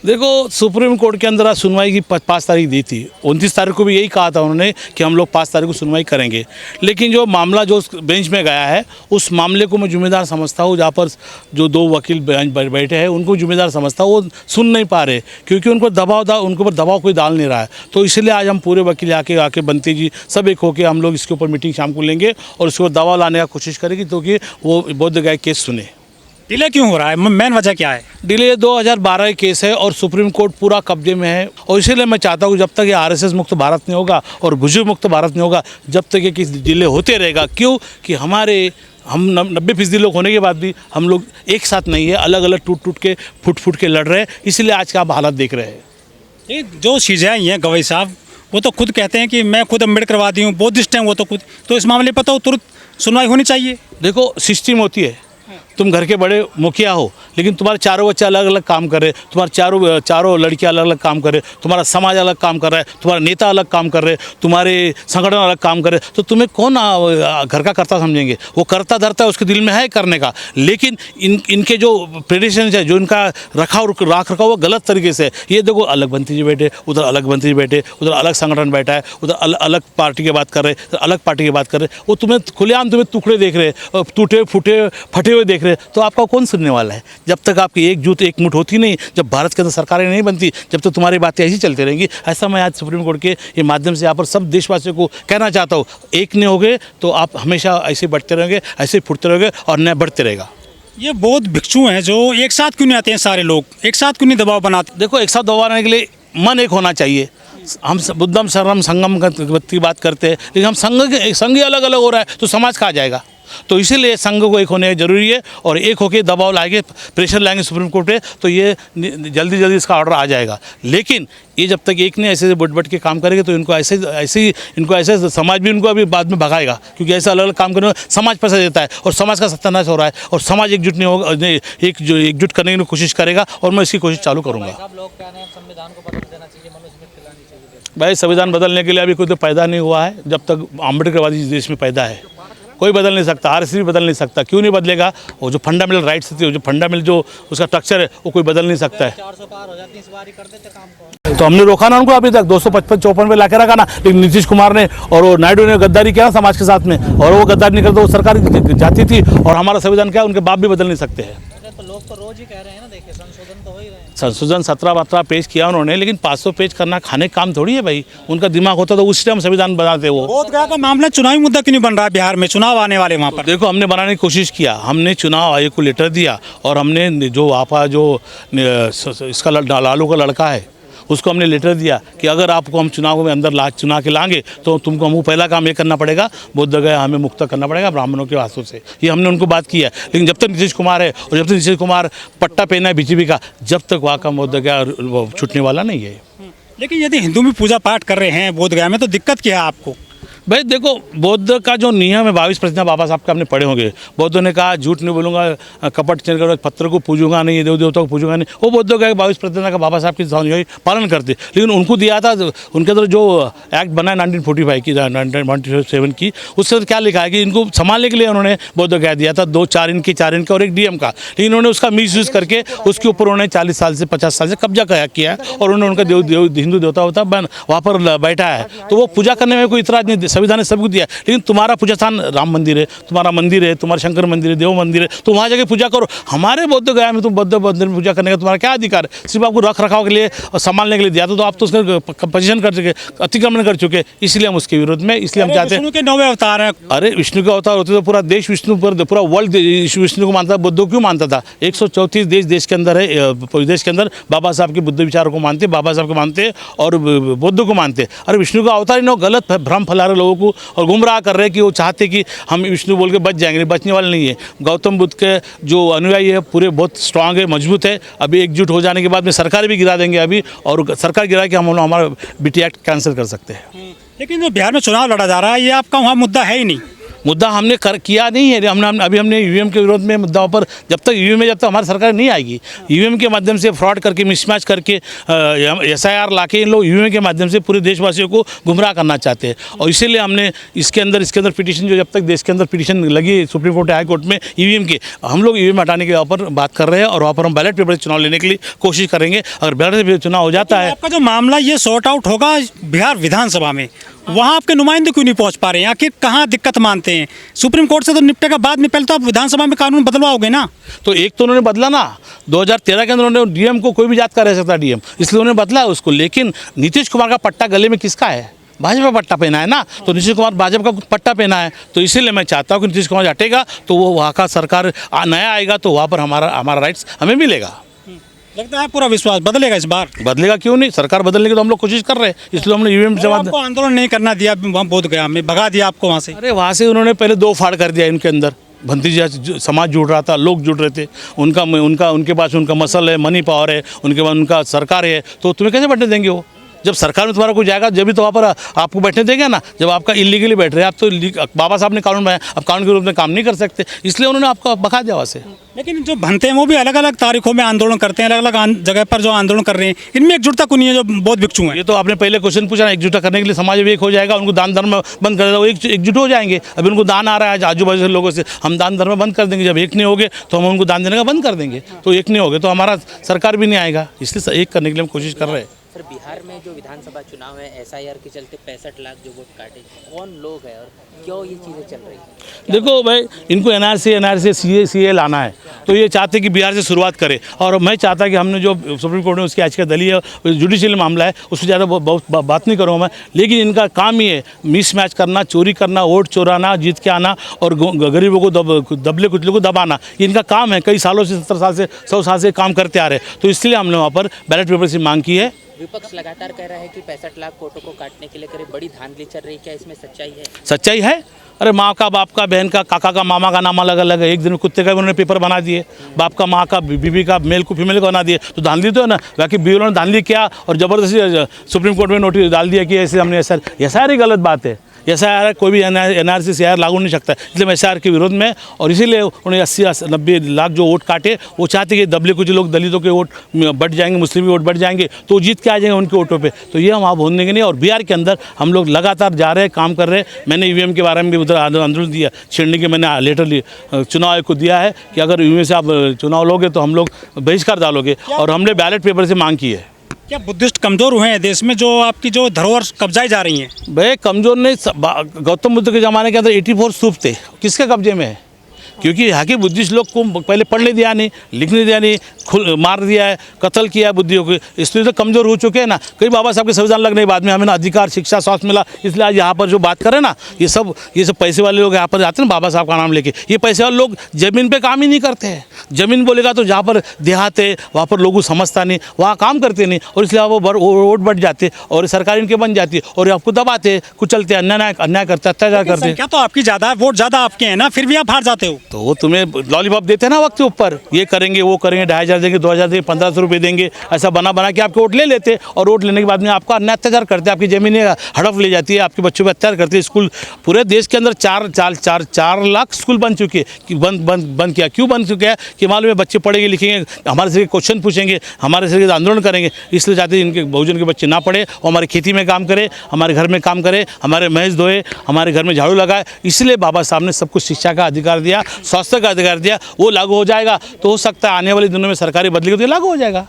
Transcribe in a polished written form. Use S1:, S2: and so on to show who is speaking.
S1: देखो, supreme court के अंदर आज सुनवाई की 5 तारीख दी थी। 29 तारीख को भी यही कहा था उन्होंने कि हम लोग 5 तारीख को सुनवाई करेंगे। लेकिन जो मामला जो बेंच में गया है उस मामले को मैं जिम्मेदार समझता हूँ। जहाँ पर जो 2 वकील बैठे हैं उनको जिम्मेदार समझता हूँ। वो सुन नहीं पा रहे क्योंकि उनको उनके ऊपर दबाव कोई डाल नहीं रहा है। तो इसलिए आज हम पूरे वकील आके बंटी जी सब एक होकर हम लोग इसके ऊपर मीटिंग शाम को लेंगे और उसके ऊपर दबाव लाने का कोशिश करेंगे ताकि वो बोधगया केस सुने।
S2: डिले क्यों हो रहा है, मेन वजह क्या है?
S1: डिले 2012 केस है और सुप्रीम कोर्ट पूरा कब्जे में है। और इसीलिए मैं चाहता हूँ जब तक ये आरएसएस मुक्त भारत नहीं होगा और भुजबल मुक्त भारत नहीं होगा, जब तक ये डिले होते रहेगा। क्यों कि हम 90% लोग होने के बाद भी हम लोग एक साथ नहीं है, अलग अलग टूट के फुट के लड़ रहे हैं। इसीलिए आज का आप हालात देख रहे हैं।
S2: ये जो सीजेआई हैं गवई साहब, वो तो खुद कहते हैं कि मैं खुद अम्बेडकरवादी हूँ, बौद्धिस्ट हैं वो तो खुद। तो इस मामले पर तो तुरंत सुनवाई होनी चाहिए।
S1: देखो, सिस्टम होती है। तुम घर के बड़े मुखिया हो लेकिन तुम्हारे चारों बच्चे अलग अलग काम कर रहे, तुम्हारे चारों लड़कियां अलग अलग काम कर रहे, तुम्हारा समाज अलग काम कर रहा है, तुम्हारा नेता अलग काम कर रहे, तुम्हारे संगठन अलग काम कर रहे, तो तुम्हें कौन घर का कर्ता समझेंगे? वो करता धरता है, उसके दिल में है करने का। लेकिन इनके जो प्रेडिशन है, जो इनका राख रखा हुआ गलत तरीके से, ये देखो अलग बंटी जी बैठे, उधर अलग बंटी जी बैठे, उधर अलग संगठन बैठा है, उधर अलग पार्टी की बात कर रहे, अलग पार्टी की बात कर रहे। वो तुम्हें खुलेआम तुम्हें टुकड़े देख रहे, टूटे फटे हुए देख रहे, तो आपका कौन सुनने वाला है? जब तक आपकी एकजुट एक मुठ होती नहीं, जब भारत के अंदर सरकारें नहीं बनती, जब तक तुम्हारी बातें ऐसी चलती रहेंगी। ऐसा मैं आज सुप्रीम कोर्ट के ये माध्यम से यहाँ पर सब देशवासियों को कहना चाहता हूँ, एक नहीं होगे तो आप हमेशा ऐसे बढ़ते रहेंगे, ऐसे फुटते रहोगे और न्याय बढ़ते रहेगा।
S2: ये बहुत भिक्षु हैं जो एक साथ क्यों नहीं आते हैं? सारे लोग एक साथ क्यों नहीं दबाव बनाते?
S1: देखो, एक साथ दबाने के लिए मन एक होना चाहिए। हम बुद्धम शरणम संगम की बात करते हैं, लेकिन हम संघ ही अलग अलग हो रहा है तो समाज कहाँ जाएगा? तो इसीलिए संघ को एक होने जरूरी है और एक होकर दबाव लाएंगे, प्रेशर लाएंगे सुप्रीम कोर्ट पे, तो ये जल्दी इसका ऑर्डर आ जाएगा। लेकिन ये जब तक एक ने ऐसे बट के काम करेंगे तो इनको ऐसे समाज भी इनको अभी बाद में भगाएगा, क्योंकि ऐसे अलग अलग काम करने में समाज पैसा देता है और समाज का सत्यानाश हो रहा है और समाज एकजुट नहीं होगा, एकजुट करने की कोशिश करेगा और मैं इसकी कोशिश चालू करूँगा। भाई, संविधान बदलने के लिए अभी कोई तो पैदा नहीं हुआ है। जब तक अम्बेडकरवादी देश में पैदा है कोई बदल नहीं सकता, आरएसएस भी बदल नहीं सकता। क्यों नहीं बदलेगा? वो जो फंडामेंटल राइट्स थी, जो फंडामेंटल जो उसका स्ट्रक्चर है, वो कोई बदल नहीं सकता है।
S2: 400 पार हो जाती, इस बार ही कर देते काम को।
S1: तो हमने रोका ना उनको अभी तक, 255-54 पे ला के रखा ना। लेकिन नीतीश कुमार ने और वो नायडू ने गद्दारी किया समाज के साथ में, और वो गद्दारी नहीं करते वो सरकार जाती थी। और हमारा संविधान क्या, उनके बाप भी बदल नहीं सकते हैं।
S2: तो लोग तो रोज ही कह रहे हैं ना, देखिए संशोधन तो हो ही रहे हैं।
S1: संशोधन 17 पेज किया उन्होंने, लेकिन 500 पेज करना खाने काम थोड़ी है भाई। उनका दिमाग होता तो उस टाइम संविधान बनाते। वो
S2: बोधगया का मामला चुनावी मुद्दा क्यों नहीं बन रहा है? बिहार में चुनाव आने वाले, वहाँ पर
S1: देखो, हमने बनाने की कोशिश किया। हमने चुनाव आयोग को लेटर दिया और हमने जो आपका जो इसका लालू का लड़का है उसको हमने लेटर दिया कि अगर आपको हम चुनाव में अंदर चुना के लाएंगे तो तुमको हमको पहला काम ये करना पड़ेगा, बोधगया हमें मुक्त करना पड़ेगा ब्राह्मणों के हाथों से। ये हमने उनको बात की है। लेकिन जब तक नीतीश कुमार है और जब तक नीतीश कुमार पट्टा पहना है बीजेपी का, जब तक वहाँ का बोधगया छूटने वाला नहीं है।
S2: लेकिन यदि हिंदू भी पूजा पाठ कर रहे हैं बोधगया में, तो दिक्कत क्या है आपको?
S1: भाई देखो, बौद्ध का जो नियम है 22 प्रतिज्ञा बाबा साहब का आपने पढ़े होंगे। बौद्धों ने कहा झूठ नहीं बोलूँगा, कपट चल कर पत्थर को पूजूंगा नहीं, देव देवता को पूजूंगा नहीं। वो बौद्धों का 22 प्रतिज्ञा का बाबा साहब की पालन करते। लेकिन उनको दिया था, उनके अंदर जो एक्ट बना है 1945 की 1947 की, उसके अंदर क्या लिखा है कि इनको संभालने के लिए उन्होंने बोधगया दिया था, 4 इनके 4 इनके और 1 डीएम का। लेकिन उन्होंने उसका मिसयूज़ करके उसके ऊपर उन्होंने 40 साल से 50 साल से कब्जा किया है और उन्होंने उनका हिंदू देवता होता वहाँ पर बैठा है। तो वो पूजा करने में कोई इतराज नहीं, संविधान ने सबको दिया। लेकिन तुम्हारा पूजा स्थान राम मंदिर है, तुम्हारा मंदिर है, तुम्हारा शंकर मंदिर है, देव मंदिर है, तो वहाँ जाके पूजा करो। हमारे बोधगया में तुम बौद्ध मंदिर में पूजा करने का तुम्हारा क्या अधिकार है? सिर्फ आपको रख रखाव के लिए और संभालने के लिए दिया तो आप तो उसका पोजीशन कर चुके, अतिक्रमण कर चुके। इसलिए हम उसके विरोध में, इसलिए हम चाहते हैं।
S2: विष्णु के 9 अवतार हैं।
S1: अरे विष्णु के अवतार होते तो पूरा देश विष्णु पर, पूरा वर्ल्ड विष्णु को मानता, बुद्ध क्यों मानता था? 134 देश के अंदर है, देश के अंदर बाबा साहब के बुद्ध विचारों को मानते, बाबा साहब को मानते और बुद्ध को मानते। अरे विष्णु का अवतार इन गलत भ्रम फैला रहे लोगों को और गुमराह कर रहे हैं कि वो चाहते कि हम विष्णु बोल के बच जाएंगे। बचने वाले नहीं है। गौतम बुद्ध के जो अनुयायी है पूरे बहुत स्ट्रांग है, मजबूत है। अभी एकजुट हो जाने के बाद में सरकार भी गिरा देंगे अभी, और सरकार गिरा के हम हमारा बीटी एक्ट कैंसिल कर सकते हैं।
S2: लेकिन जो बिहार में चुनाव लड़ा जा रहा है, ये आपका वहाँ मुद्दा है ही नहीं।
S1: मुद्दा हमने किया नहीं है। हमने ईवीएम के विरोध में मुद्दाओं पर जब तक हमारी सरकार नहीं आएगी, ईवीएम के माध्यम से फ्रॉड करके मिसमैच करके SIR लाके इन लोग ईवीएम के माध्यम से पूरे देशवासियों को गुमराह करना चाहते हैं। और इसीलिए हमने इसके अंदर पिटीशन, जो जब तक देश के अंदर पिटीशन लगी सुप्रीम कोर्ट हाई कोर्ट में ईवीएम के, हम लोग ईवीएम हटाने के ऊपर बात कर रहे हैं और वहाँ पर हम बैलेट पेपर से चुनाव लेने के लिए कोशिश करेंगे। अगर बैलेट पेपर चुनाव हो जाता है,
S2: आपका जो मामला ये सॉर्ट आउट होगा बिहार विधानसभा में, वहाँ आपके नुमाइंदे क्यों नहीं पहुँच पा रहे हैं? आखिर कहाँ दिक्कत मानते हैं? सुप्रीम कोर्ट से तो निपटेगा बाद में, पहले तो आप विधानसभा में कानून बदलवाओगे ना।
S1: तो एक तो उन्होंने बदला ना, 2013 के अंदर उन्होंने डीएम को कोई भी जात का रह सकता डीएम, इसलिए उन्होंने बदला उसको। लेकिन नीतीश कुमार का पट्टा गले में किसका है? भाजपा पट्टा पहना है ना, तो नीतीश कुमार भाजपा का पट्टा पहना है। तो इसीलिए मैं चाहता हूँ कि नीतीश कुमार हटेगा तो वो वहाँ का सरकार नया आएगा तो वहाँ पर हमारा राइट्स हमें मिलेगा।
S2: लगता है पूरा विश्वास बदलेगा इस बार?
S1: बदलेगा क्यों नहीं, सरकार बदलने की तो हम लोग कोशिश कर रहे हैं, इसलिए हमने ईवीएम से
S2: आपको आंदोलन नहीं करना दिया वहाँ बोधगया में, भगा दिया आपको वहाँ से?
S1: अरे वहाँ से उन्होंने पहले 2 फाड़ कर दिया इनके अंदर। भंतीजा समाज जुड़ रहा था, लोग जुड़ रहे थे, उनके पास उनका मसल है, मनी पावर है, उनके पास उनका सरकार है, तो तुम्हें कैसे बैठने देंगे वो? जब सरकार में तुम्हारा कोई जाएगा जब भी तो वहाँ पर आपको बैठने देंगे ना। जब आपका इलीगली बैठ रहे हैं आप, तो बाबा साहब ने कानून बनाया, अब कानून के रूप में काम नहीं कर सकते, इसलिए उन्होंने आपको भगा दिया वहाँ से।
S2: लेकिन जो भंते हैं वो भी अलग अलग तारीखों में आंदोलन करते हैं, अलग अलग जगह पर जो आंदोलन कर रहे हैं, इनमें एकजुटता क्यों नहीं है जो बहुत भिक्षु हैं?
S1: ये तो आपने पहले क्वेश्चन पूछा ना, एकजुटता करने के लिए समाज एक हो जाएगा, उनको दान धर्म बंद कर देगा, वो एकजुट हो जाएंगे। अभी उनको दान आ रहा है आजू बाजू के लोगों से, हम दान धर्म बंद कर देंगे। जब एक नहीं होगे तो हम उनको दान देने का बंद कर देंगे, तो एक नहीं होगे तो हमारा सरकार भी नहीं आएगा, इसलिए एक करने के लिए हम कोशिश कर रहे हैं।
S3: सर, बिहार में जो विधानसभा चुनाव है, SIR के चलते 65 लाख जो वोट काटे, कौन लोग हैं और क्यों ये चीज़ें चल रही हैं?
S1: देखो भाई, इनको NRC CA लाना है, तो ये चाहते कि बिहार से शुरुआत करें। और मैं चाहता कि हमने जो सुप्रीम कोर्ट में उसकी आज का दलील जुडिशियल मामला है, उससे ज़्यादा बहुत बात नहीं करूँगा मैं। लेकिन इनका काम ही है मिसमैच करना, चोरी करना, वोट चोराना, जीत के आना और गरीबों को दबले कुचले को दबाना, ये इनका काम है। कई सालों से 70 साल से 100 साल से काम करते आ रहे हैं, तो इसलिए हमने वहाँ पर बैलेट पेपर से मांग की है।
S3: विपक्ष लगातार कह रहा है कि 65 लाख वोटों को काटने के लिए करीब बड़ी धांधली चल रही है, क्या इसमें सच्चाई है?
S1: सच्चाई है। अरे माँ का, बाप का, बहन का, काका का, मामा का नाम अलग अलग है। एक दिन कुत्ते का उन्होंने पेपर बना दिए, बाप का, माँ का, बीबी का, मेल को फीमेल को बना दिए, तो धांधली तो है ना। बाकी बीवी ने धांधली किया और ज़बरदस्ती सुप्रीम कोर्ट में नोटिस डाल दिया कि ऐसे हमने SIR ही गलत बात है। SIR कोई भी NRC CIR लागू नहीं सकता, इसलिए मैं SIR के विरोध में। और इसीलिए उन्हें 80-90 लाख जो वोट काटे, वो चाहते कि दबले कुछ लोग, दलितों के वोट बढ़ जाएंगे, मुस्लिम के वोट बढ़ जाएंगे, तो जीत के आ जाएंगे उनके वोटों पे। तो ये हम वहाँ भूलने के नहीं। और बिहार के अंदर हम लोग लगातार जा रहे हैं, काम कर रहे हैं। मैंने EVM के बारे में भी उधर आंदोलन दिया, छेड़ने के मैंने लेटर चुनाव आयोग को दिया है कि अगर EVM से आप चुनाव लोगे तो हम लोग बहिष्कार डालोगे, और हमने बैलेट पेपर से मांग की है।
S2: क्या बुद्धिस्ट कमज़ोर हुए हैं देश में, जो आपकी जो धरोहर कब्जाई जा रही हैं?
S1: भाई कमज़ोर नहीं, गौतम बुद्ध के ज़माने के अंदर 84 स्तूप थे, किसके कब्जे में है? क्योंकि यहाँ के बुद्धिस्ट लोग को पहले पढ़ने दिया नहीं, लिखने दिया नहीं, मार दिया है, कत्ल किया है बुद्धियों को, इसलिए तो कमज़ोर हो चुके हैं ना। कई बाबा साहब के संविधान लगने के बाद में हमें ना अधिकार, शिक्षा, स्वास्थ्य मिला, इसलिए आज यहाँ पर जो बात करें ना, ये सब पैसे वाले लोग यहाँ पर जाते हैं ना बाबा साहब का नाम लेके, ये पैसे वाले लोग ज़मीन पे काम ही नहीं करते हैं। ज़मीन बोलेगा तो जहाँ पर देहात है वहाँ पर लोगों समझता नहीं, वहाँ काम करते नहीं, और इसलिए वो वोट बढ़ जाते और सरकार इनके बन जाती है और आपको दबाते, कुचलते, अन्याय करते, अत्याचार करते।
S2: क्या तो आपकी ज़्यादा है, वोट ज़्यादा आपके हैं ना, फिर भी आप हार जाते हो।
S1: तो वो तुम्हें लॉलीपॉप देते हैं ना वक्त के ऊपर, ये करेंगे, वो करेंगे, 2500 देंगे, 2000 देंगे, 1500 रुपये देंगे, ऐसा बना के आपके वोट ले लेते, और वोट लेने के बाद में आपका अन्याय अत्याचार करते, आपकी ज़मीनें हड़प ले जाती है, आपके बच्चों पर अत्याचार करते हैं। स्कूल पूरे देश के अंदर 4 लाख स्कूल बन चुके, कि बंद किया। क्यों बन चुके हैं? कि मालूम है बच्चे पढ़ेंगे लिखेंगे, हमारे से क्वेश्चन पूछेंगे, हमारे से आंदोलन करेंगे, इसलिए चाहते हैं इनके बहुजन के बच्चे ना पढ़े और हमारी खेती में काम करे, हमारे घर में काम करे, हमारे भैंस धोए, हमारे घर में झाड़ू लगाए। इसलिए बाबा साहब ने सबको शिक्षा का अधिकार दिया, स्वास्थ्य का अधिकार दिया, वो लागू हो जाएगा तो हो सकता है आने वाले दिनों में सरकारी बदली को तो लागू हो जाएगा।